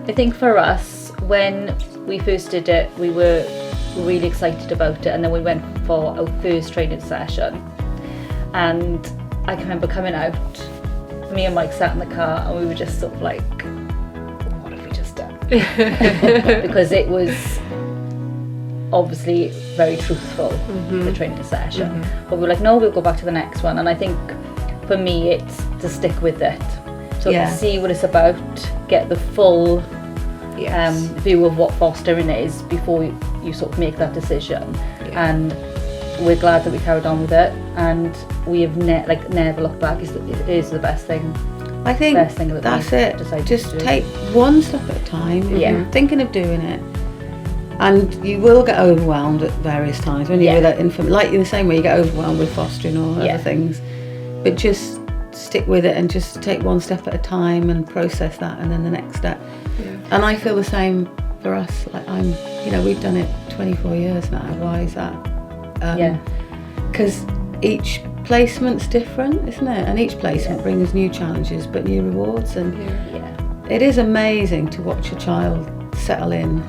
I think for us, when we first did it, we were really excited about it, and then we went for our first training session, and I can remember coming out, me and Mike sat in the car and we were just sort of like, what have we just done? Because it was obviously very truthful, the training session, but we were like, no, we'll go back to the next one. And I think for me it's to stick with it, so see what it's about, get the full view of what fostering is before you sort of make that decision. And we're glad that we carried on with it, and we have never looked back. It is the best thing. I think best thing that that's it. Just take one step at a time. If you're thinking of doing it, and you will get overwhelmed at various times when you're with that infant, like in the same way you get overwhelmed with fostering or other things, but just stick with it and just take one step at a time and process that, and then the next step. And I feel the same for us. Like we've done it 24 years now. Why is that? Because each placement's different, isn't it? And each placement brings new challenges but new rewards, and it is amazing to watch a child settle in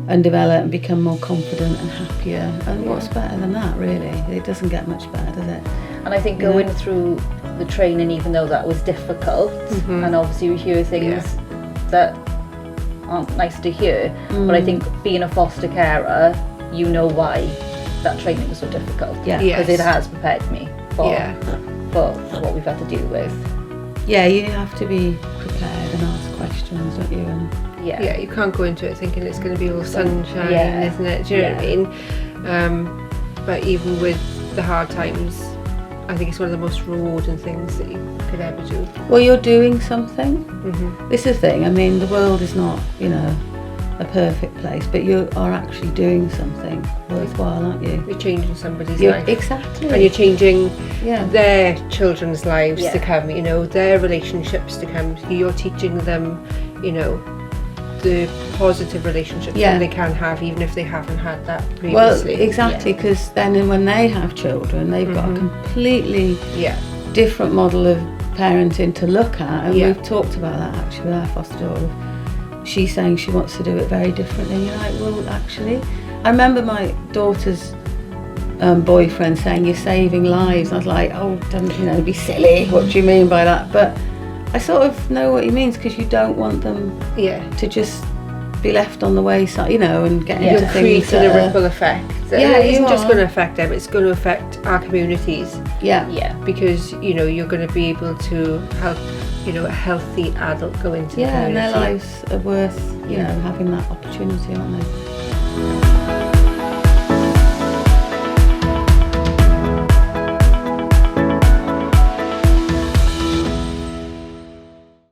and develop and become more confident and happier. And what's better than that, really? It doesn't get much better, does it? And I think going through the training, even though that was difficult, and obviously we hear things that aren't nice to hear, but I think being a foster carer, you know why that training was so difficult, because it has prepared me for what we've had to deal with. You have to be prepared and ask questions, don't you? And you can't go into it thinking it's going to be all sunshine, isn't it? Do you know what I mean? But even with the hard times, I think it's one of the most rewarding things that you could ever do. Well, you're doing something. This is the thing. I mean, the world is not, a perfect place, but you are actually doing something worthwhile, aren't you? You're changing somebody's life. Exactly. And you're changing their children's lives to come, their relationships to come. You're teaching them, the positive relationships that they can have, even if they haven't had that previously. Well, exactly, because then when they have children, they've got a completely different model of parenting to look at, and we've talked about that actually with our foster daughter. She's saying she wants to do it very differently, and you're like, well, actually, I remember my daughter's boyfriend saying, you're saving lives. I was like, oh, don't be silly, what do you mean by that? But I sort of know what he means, because you don't want them to just be left on the wayside, and get into things. Creating a ripple effect. It isn't just going to affect them, it's going to affect our communities. Because, you're going to be able to help, a healthy adult go into the community. And their lives are worth, having that opportunity, aren't they?